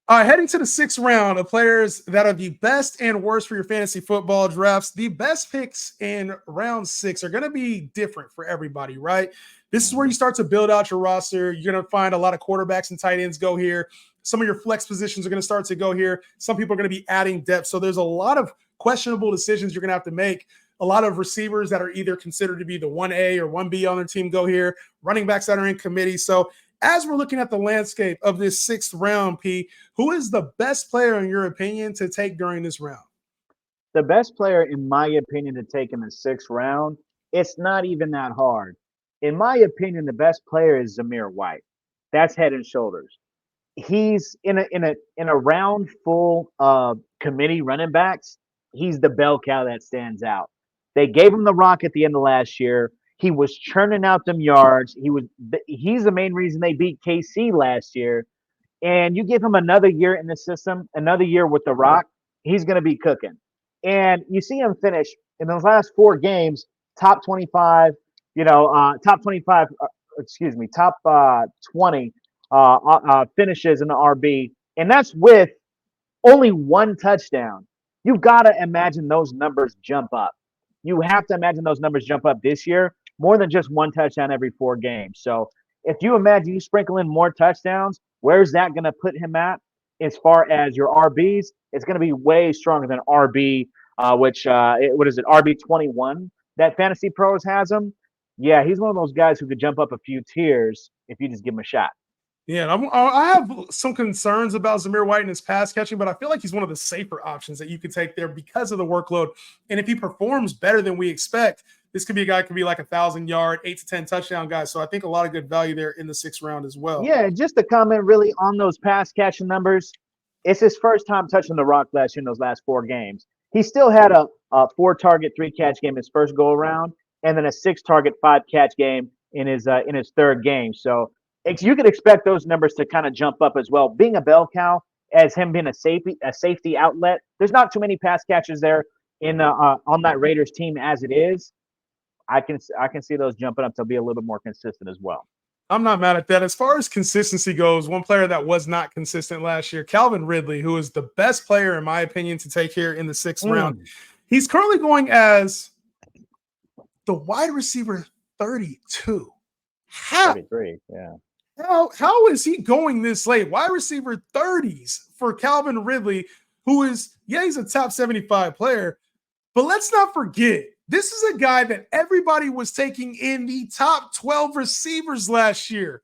All right, heading to the sixth round of players that are the best and worst for your fantasy football drafts. The best picks in round 6 are going to be different for everybody, right? This is where you start to build out your roster. You're going to find a lot of quarterbacks and tight ends go here. Some of your flex positions are going to start to go here. Some people are going to be adding depth. So there's a lot of questionable decisions you're going to have to make. A lot of receivers that are either considered to be the 1A or 1B on their team go here. Running backs that are in committee. So as we're looking at the landscape of this sixth round, P, who is the best player, in your opinion, to take during this round? The best player, in my opinion, to take in the sixth round, it's not even that hard. In my opinion, the best player is Zamir White. That's head and shoulders. He's in a round full of committee running backs. He's the bell cow that stands out. They gave him the rock at the end of last year. He was churning out them yards. He's the main reason they beat KC last year. And you give him another year in the system, another year with the rock, he's going to be cooking. And you see him finish in those last 4 games, top 25, top 25, top 20 finishes in the RB. And that's with only one touchdown. You've got to imagine those numbers jump up. You have to imagine those numbers jump up this year more than just one touchdown every 4 games. So if you imagine you sprinkle in more touchdowns, where's that going to put him at as far as your RBs? It's going to be way stronger than RB, what is it, RB 21 that Fantasy Pros has him. Yeah, he's one of those guys who could jump up a few tiers if you just give him a shot. Yeah, I have some concerns about Zamir White and his pass catching, but I feel like he's one of the safer options that you could take there because of the workload. And if he performs better than we expect, this could be a guy who could be like 1,000-yard, 8 to 10 touchdown guy. So I think a lot of good value there in the sixth round as well. Yeah, just to comment really on those pass catching numbers, it's his first time touching the rock last year in those last 4 games. He still had a 4-target, 3-catch game his first go around, and then a 6-target, 5-catch game in his third game. So you could expect those numbers to kind of jump up as well. Being a bell cow, as him being a safety outlet, there's not too many pass catches there on that Raiders team as it is. I can see those jumping up to be a little bit more consistent as well. I'm not mad at that. As far as consistency goes, one player that was not consistent last year, Calvin Ridley, who is the best player, in my opinion, to take here in the sixth round. He's currently going as the wide receiver 32. 33, yeah. How is he going this late? Wide receiver 30s for Calvin Ridley, who is, he's a top 75 player. But let's not forget, this is a guy that everybody was taking in the top 12 receivers last year.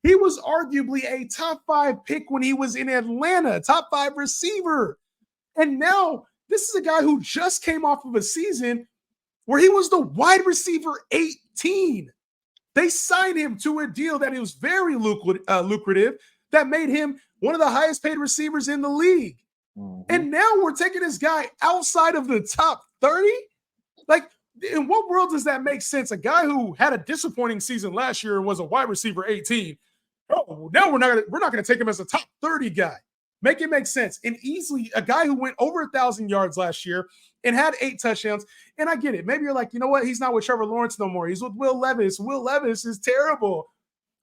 He was arguably a top 5 pick when he was in Atlanta, top 5 receiver. And now this is a guy who just came off of a season where he was the wide receiver 18. They signed him to a deal that was very lucrative that made him one of the highest paid receivers in the league. Mm-hmm. And now we're taking this guy outside of the top 30? Like, in what world does that make sense? A guy who had a disappointing season last year and was a wide receiver 18. Oh, now we're not going to take him as a top 30 guy. Make it make sense. And easily, a guy who went over 1,000 yards last year and had 8 touchdowns. And I get it. Maybe you're like, you know what? He's not with Trevor Lawrence no more. He's with Will Levis. Will Levis is terrible.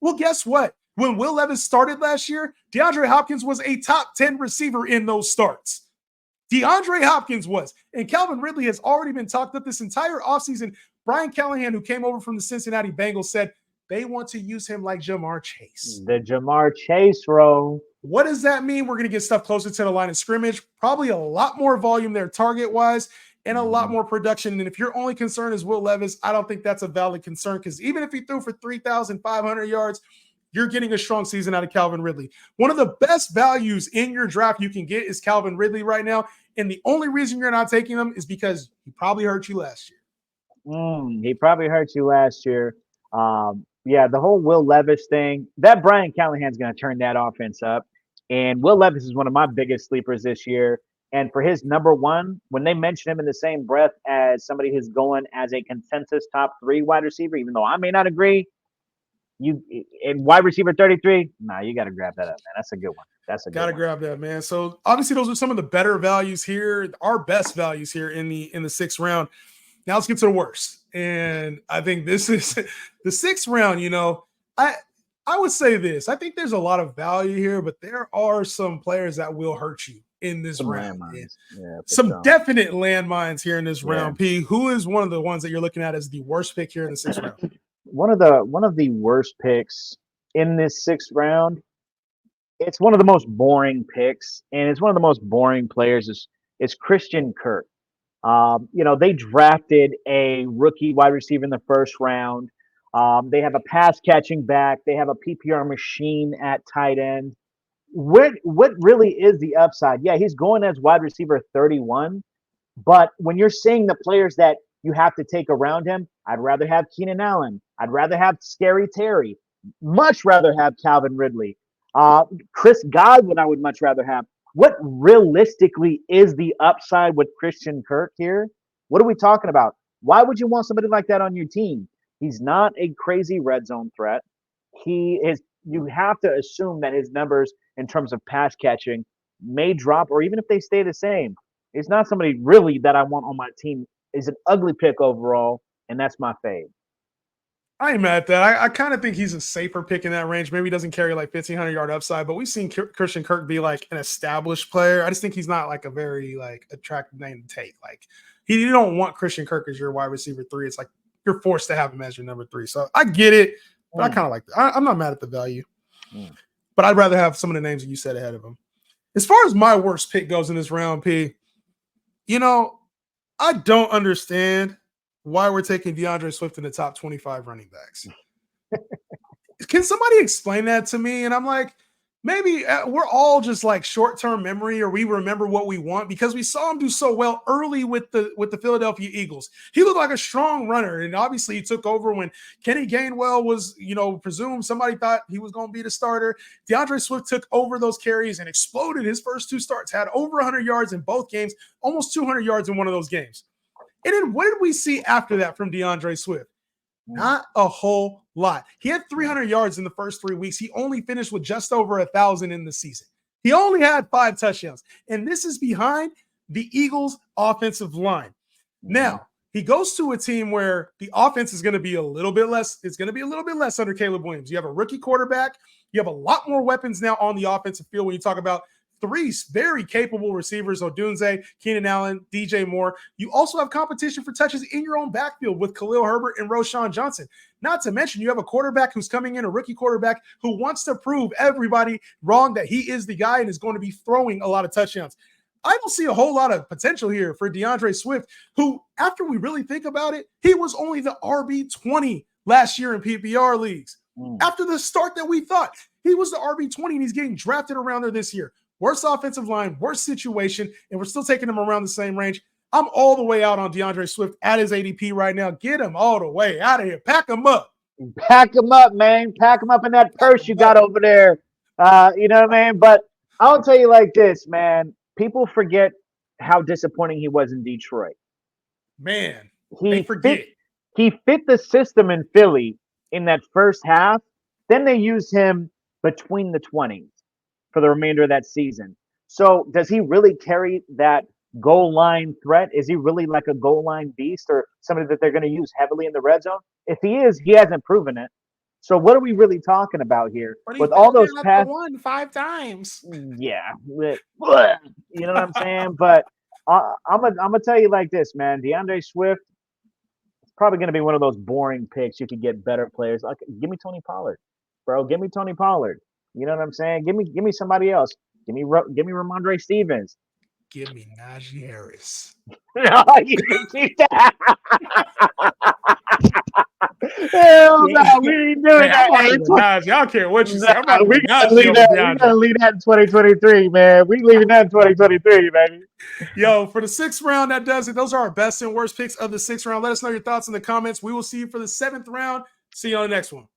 Well, guess what? When Will Levis started last year, DeAndre Hopkins was a top 10 receiver in those starts. DeAndre Hopkins was. And Calvin Ridley has already been talked up this entire offseason. Brian Callahan, who came over from the Cincinnati Bengals, said they want to use him like Jamar Chase. The Jamar Chase role. What does that mean? We're going to get stuff closer to the line of scrimmage. Probably a lot more volume there target-wise and a lot more production. And if your only concern is Will Levis, I don't think that's a valid concern because even if he threw for 3,500 yards, you're getting a strong season out of Calvin Ridley. One of the best values in your draft you can get is Calvin Ridley right now. And the only reason you're not taking him is because he probably hurt you last year. He probably hurt you last year. The whole Will Levis thing, that Brian Callahan's going to turn that offense up. And Will Levis is one of my biggest sleepers this year. And for his number one, when they mention him in the same breath as somebody who's going as a consensus top 3 wide receiver, even though I may not agree, in wide receiver 33, you got to grab that up, man. That's a good one. Got to grab that, man. So obviously those are some of the better values here, our best values here in the 6th round. Now let's get to the worst. And I think this is the 6th round. I I would say this. I think there's a lot of value here, but there are some players that will hurt you in this Some round. landmines. Yeah, for Some sure. definite landmines here in this Yeah. round. P, who is one of the ones that you're looking at as the worst pick here in the 6th round? One of the worst picks in this 6th round. It's one of the most boring picks, and it's one of the most boring players is Christian Kirk. They drafted a rookie wide receiver in the 1st round. They have a pass catching back. They have a PPR machine at tight end. What really is the upside? Yeah, he's going as wide receiver 31, but when you're saying the players that you have to take around him, I'd rather have Keenan Allen. I'd rather have Scary Terry. Much rather have Calvin Ridley. Chris Godwin, I would much rather have. What realistically is the upside with Christian Kirk here? What are we talking about? Why would you want somebody like that on your team? He's not a crazy red zone threat. He is. You have to assume that his numbers in terms of pass catching may drop, or even if they stay the same. It's not somebody really that I want on my team. Is an ugly pick overall, and that's my fave. I ain't mad at that. I kind of think he's a safer pick in that range. Maybe he doesn't carry like 1,500-yard upside, but we've seen Christian Kirk be like an established player. I just think he's not like a very like attractive name to take. Like you don't want Christian Kirk as your wide receiver 3. It's like you're forced to have him as your number 3. So I get it, but I kind of like that. I'm not mad at the value, but I'd rather have some of the names that you said ahead of him. As far as my worst pick goes in this round, P, I don't understand why we're taking DeAndre Swift in the top 25 running backs. Can somebody explain that to me? And I'm like, maybe we're all just like short-term memory, or we remember what we want because we saw him do so well early with the Philadelphia Eagles. He looked like a strong runner, and obviously he took over when Kenny Gainwell was, presumed. Somebody thought he was going to be the starter. DeAndre Swift took over those carries and exploded his first 2 starts, had over 100 yards in both games, almost 200 yards in one of those games. And then what did we see after that from DeAndre Swift? Not a whole lot. He had 300 yards in the first 3 weeks. He only finished with just over 1,000 in the season. He only had 5 touchdowns. And this is behind the Eagles' offensive line. Now, he goes to a team where the offense is going to be a little bit less. It's going to be a little bit less under Caleb Williams. You have a rookie quarterback. You have a lot more weapons now on the offensive field when you talk about 3 very capable receivers, Odunze, Keenan Allen, DJ Moore. You also have competition for touches in your own backfield with Khalil Herbert and Roshan Johnson. Not to mention, you have a quarterback who's coming in, a rookie quarterback who wants to prove everybody wrong that he is the guy and is going to be throwing a lot of touchdowns. I don't see a whole lot of potential here for DeAndre Swift, who, after we really think about it, he was only the RB20 last year in PPR leagues. After the start that we thought, he was the RB20 and he's getting drafted around there this year. Worst offensive line, worst situation, and we're still taking him around the same range. I'm all the way out on DeAndre Swift at his ADP right now. Get him all the way out of here. Pack him up. Pack him up, man. Pack him up in that purse you got over there. You know what I mean? But I'll tell you like this, man. People forget how disappointing he was in Detroit. Man, they forget. He fit the system in Philly in that first half. Then they used him between the 20s for the remainder of that season. So does he really carry that goal line threat? Is he really like a goal line beast or somebody that they're going to use heavily in the red zone? If he is, he hasn't proven it. So what are we really talking about here? With all those passes, 5 times. Yeah, you know what I'm saying. But I'm gonna tell you like this, man. DeAndre Swift is probably going to be one of those boring picks. You could get better players. Like, give me Tony Pollard, bro. Give me Tony Pollard. You know what I'm saying? Give me somebody else. Give me Ramondre Stevens. Give me Najee Harris. No, you can keep that. Hell no, we ain't doing that. Najee, I don't care what you say. We gotta leave that in 2023, man. We leaving that in 2023, baby. Yo, for the 6th round, that does it. Those are our best and worst picks of the 6th round. Let us know your thoughts in the comments. We will see you for the 7th round. See you on the next one.